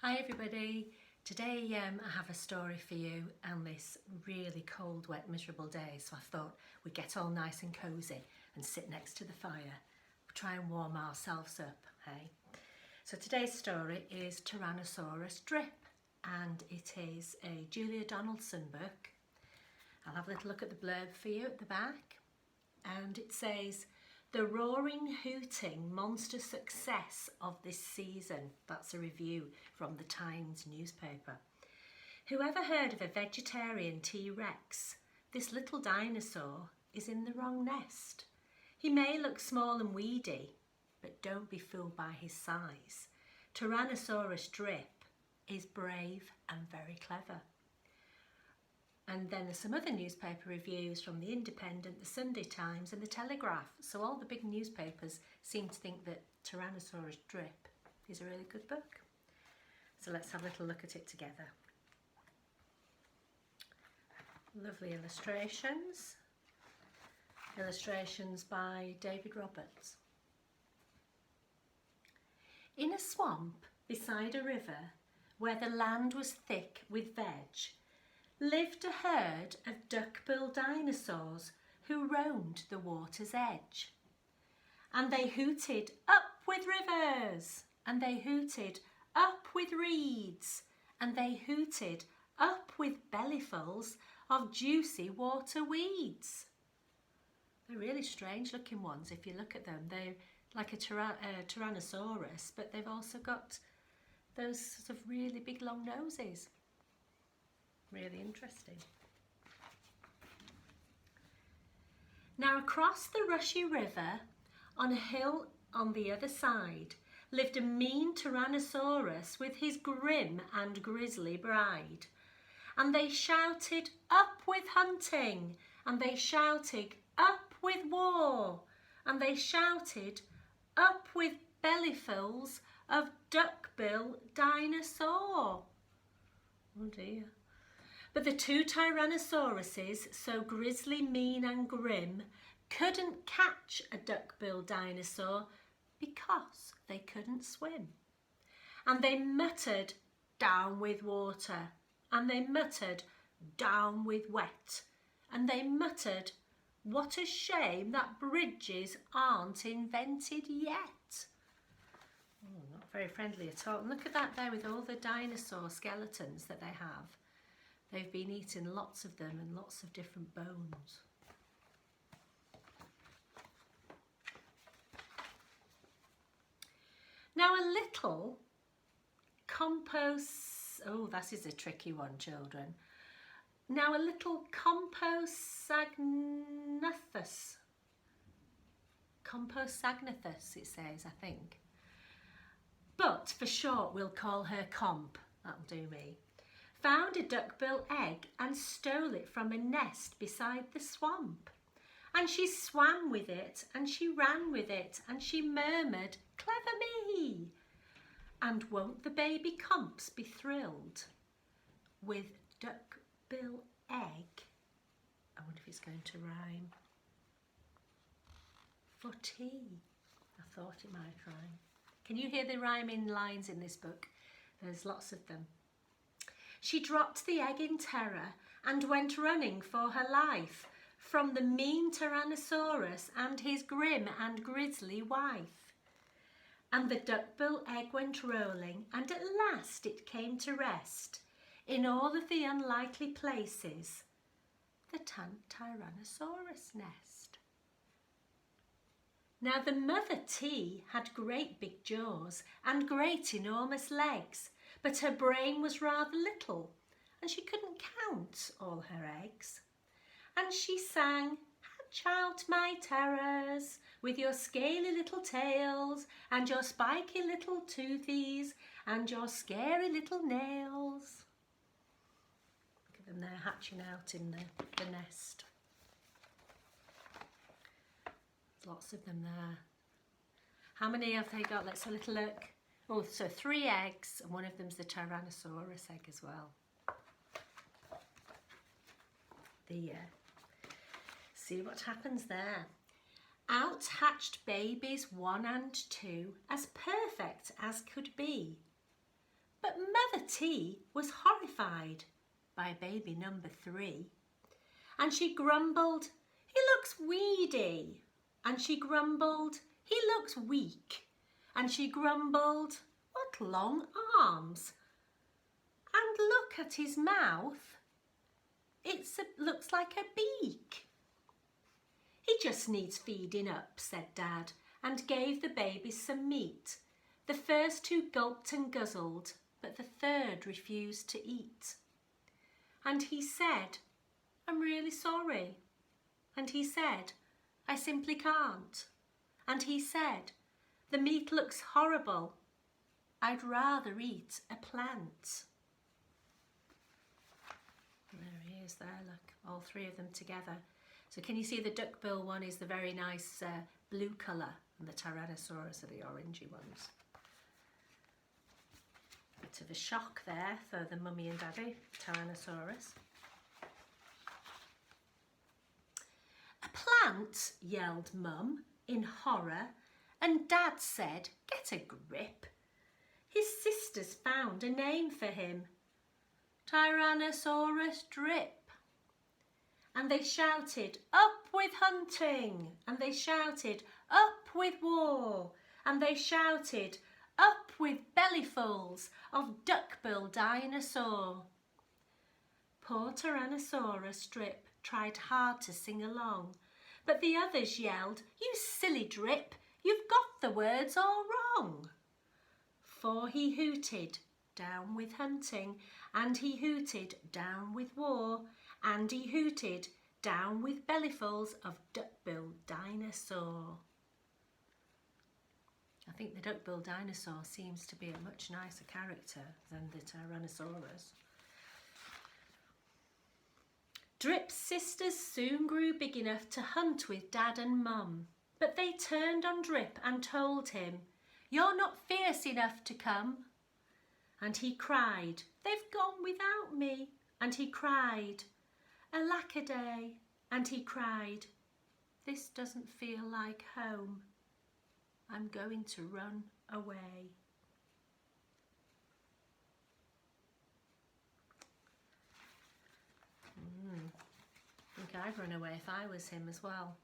Hi everybody, today I have a story for you on this really cold, wet, miserable day, so I thought we'd get all nice and cosy and sit next to the fire, try and warm ourselves up, hey? So today's story is Tyrannosaurus Drip, and it is a Julia Donaldson book. I'll have a little look at the blurb for you at the back, and it says, "The roaring, hooting, monster success of this season." That's a review from the Times newspaper. "Whoever heard of a vegetarian T-Rex? This little dinosaur is in the wrong nest. He may look small and weedy, but don't be fooled by his size. Tyrannosaurus Drip is brave and very clever." And then there's some other newspaper reviews from the Independent, the Sunday Times and the Telegraph. So all the big newspapers seem to think that Tyrannosaurus Drip is a really good book. So let's have a little look at it together. Lovely illustrations. Illustrations by David Roberts. In a swamp beside a river where the land was thick with veg, lived a herd of duck-billed dinosaurs who roamed the water's edge. And they hooted up with rivers, and they hooted up with reeds, and they hooted up with bellyfuls of juicy water weeds. They're really strange looking ones if you look at them. They're like a Tyrannosaurus, but they've also got those sort of really big long noses. Really interesting. Now across the rushy river, on a hill on the other side, lived a mean Tyrannosaurus with his grim and grisly bride. And they shouted up with hunting, and they shouted up with war, and they shouted up with bellyfuls of duckbill dinosaur. Oh dear. But the two Tyrannosauruses, so grisly, mean and grim, couldn't catch a duck-billed dinosaur because they couldn't swim. And they muttered, "Down with water," and they muttered, "Down with wet," and they muttered, "What a shame that bridges aren't invented yet." Oh, not very friendly at all. And look at that there with all the dinosaur skeletons that they have. They've been eating lots of them and lots of different bones. Now a little oh, that is a tricky one, children. Now a little Compsognathus, it says, I think. But for short, we'll call her Comp. That'll do me. Found a duckbill egg and stole it from a nest beside the swamp. And she swam with it, and she ran with it, and she murmured, "Clever me!" And won't the baby Comps be thrilled with duckbill egg? I wonder if it's going to rhyme. For tea. I thought it might rhyme. Can you hear the rhyming lines in this book? There's lots of them. She dropped the egg in terror and went running for her life from the mean Tyrannosaurus and his grim and grisly wife. And the duckbill egg went rolling, and at last it came to rest in all of the unlikely places, the Tyrannosaurus nest. Now the mother T had great big jaws and great enormous legs, but her brain was rather little, and she couldn't count all her eggs. And she sang, "Hatch out my terrors with your scaly little tails, and your spiky little toothies, and your scary little nails." Look at them there hatching out in the nest. There's lots of them there. How many have they got? Let's have a little look. Oh, so 3 eggs, and one of them's the Tyrannosaurus egg as well. See what happens there. Out hatched babies 1 and 2, as perfect as could be. But Mother T was horrified by baby number 3. And she grumbled, "He looks weedy." And she grumbled, "He looks weak." And she grumbled, "What long arms. And look at his mouth. Looks like a beak." "He just needs feeding up," said Dad, and gave the babies some meat. The first 2 gulped and guzzled, but the 3rd refused to eat. And he said, "I'm really sorry." And he said, "I simply can't." And he said, "The meat looks horrible. I'd rather eat a plant." There he is there, look, all 3 of them together. So can you see the duckbill one is the very nice blue colour, and the Tyrannosaurus are the orangey ones. Bit of a shock there for the mummy and daddy, Tyrannosaurus. "A plant," yelled Mum in horror, and Dad said, "Get a grip." His sisters found a name for him, Tyrannosaurus Drip. And they shouted, "Up with hunting!" And they shouted, "Up with war!" And they shouted, "Up with bellyfuls of duckbill dinosaur." Poor Tyrannosaurus Drip tried hard to sing along, but the others yelled, "You silly Drip, you've got the words all wrong." For he hooted, "Down with hunting," and he hooted, "Down with war," and he hooted, "Down with bellyfuls of duckbill dinosaur." I think the duckbill dinosaur seems to be a much nicer character than the Tyrannosaurus. Drip's sisters soon grew big enough to hunt with Dad and Mum, but they turned on Drip and told him, "You're not fierce enough to come." And he cried, "They've gone without me." And he cried, "Alackaday." And he cried, "This doesn't feel like home. I'm going to run away." I think I'd run away if I was him as well.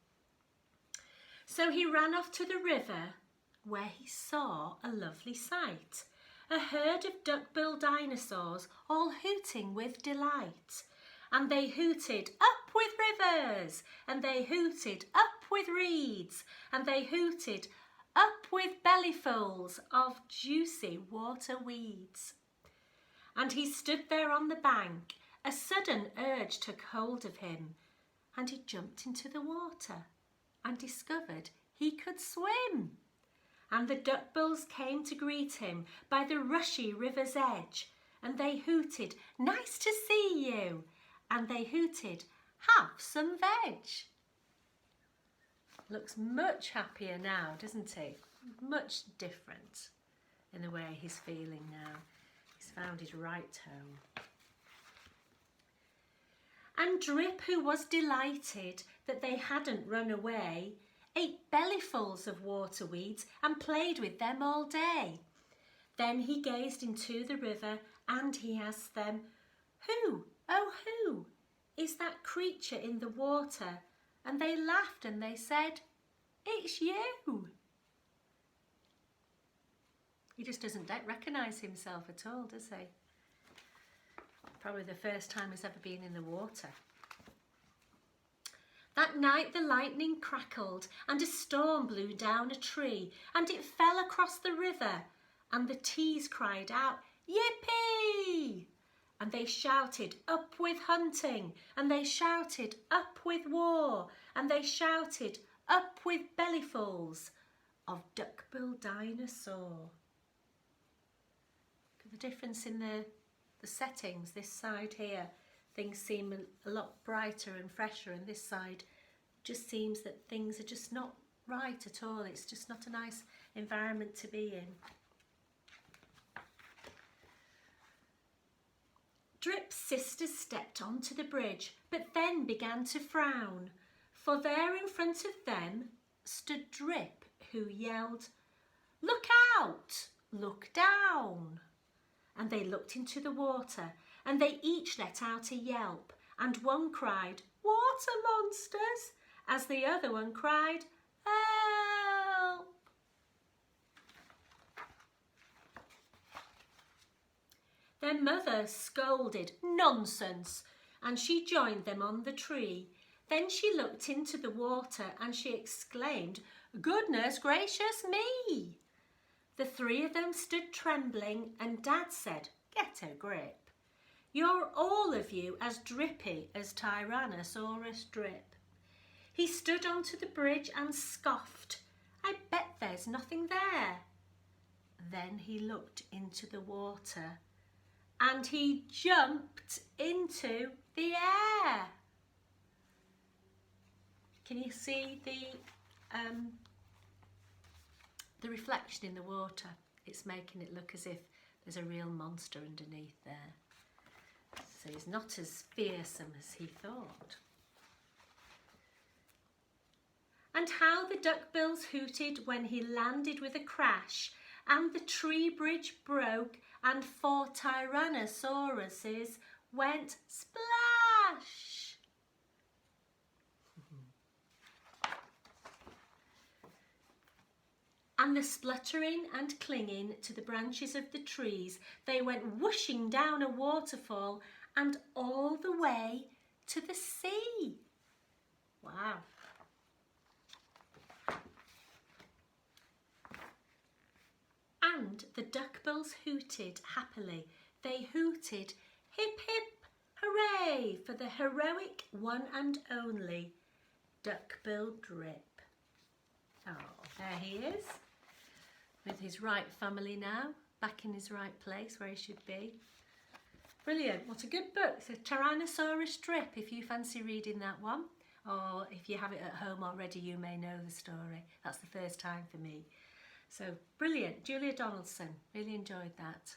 So he ran off to the river, where he saw a lovely sight. A herd of duckbill dinosaurs all hooting with delight. And they hooted, "Up with rivers!" And they hooted, "Up with reeds!" And they hooted, "Up with bellyfuls of juicy water weeds." And he stood there on the bank. A sudden urge took hold of him, and he jumped into the water and discovered he could swim. And the duckbills came to greet him by the rushy river's edge, and they hooted, "Nice to see you!" And they hooted, "Have some veg!" Looks much happier now, doesn't he? Much different in the way he's feeling now. He's found his right home. And Drip, who was delighted that they hadn't run away, ate bellyfuls of water weeds and played with them all day. Then he gazed into the river and he asked them, "Who, oh who, is that creature in the water?" And they laughed and they said, "It's you." He just doesn't recognise himself at all, does he? Probably the first time he's ever been in the water. That night the lightning crackled and a storm blew down a tree and it fell across the river, and the T's cried out, "Yippee!" And they shouted, "Up with hunting!" And they shouted, "Up with war!" And they shouted, "Up with bellyfuls of duckbill dinosaur." Look at the difference in the settings. This side here, things seem a lot brighter and fresher, and this side just seems that things are just not right at all. It's just not a nice environment to be in. Drip's sisters stepped onto the bridge, but then began to frown, for there in front of them stood Drip, who yelled, "Look out! Look down!" and they looked into the water, and they each let out a yelp, and one cried, "Water monsters," as the other one cried, "Help!" Their mother scolded, "Nonsense," and she joined them on the tree. Then she looked into the water and she exclaimed, "Goodness gracious me!" The three of them stood trembling, and Dad said, "Get a grip. You're all of you as drippy as Tyrannosaurus Drip." He stood onto the bridge and scoffed, "I bet there's nothing there." Then he looked into the water and he jumped into the air. Can you see the reflection in the water? It's making it look as if there's a real monster underneath there. So he's not as fearsome as he thought. And how the duckbills hooted when he landed with a crash, and the tree bridge broke, and 4 Tyrannosauruses went splash. And the spluttering and clinging to the branches of the trees, they went whooshing down a waterfall and all the way to the sea. Wow. And the duckbills hooted happily. They hooted, "Hip, hip, hooray," for the heroic one and only Duckbill Drip. Oh, there he is, with his right family now, back in his right place where he should be. Brilliant, what a good book. It's a Tyrannosaurus Drip, if you fancy reading that one. Or if you have it at home already, you may know the story. That's the first time for me. So brilliant, Julia Donaldson, really enjoyed that.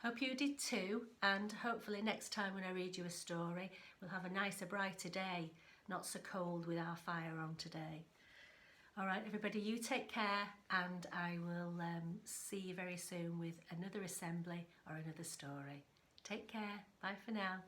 Hope you did too, and hopefully next time when I read you a story, we'll have a nicer, brighter day, not so cold with our fire on today. All right, everybody, you take care, and I will see you very soon with another assembly or another story. Take care, bye for now.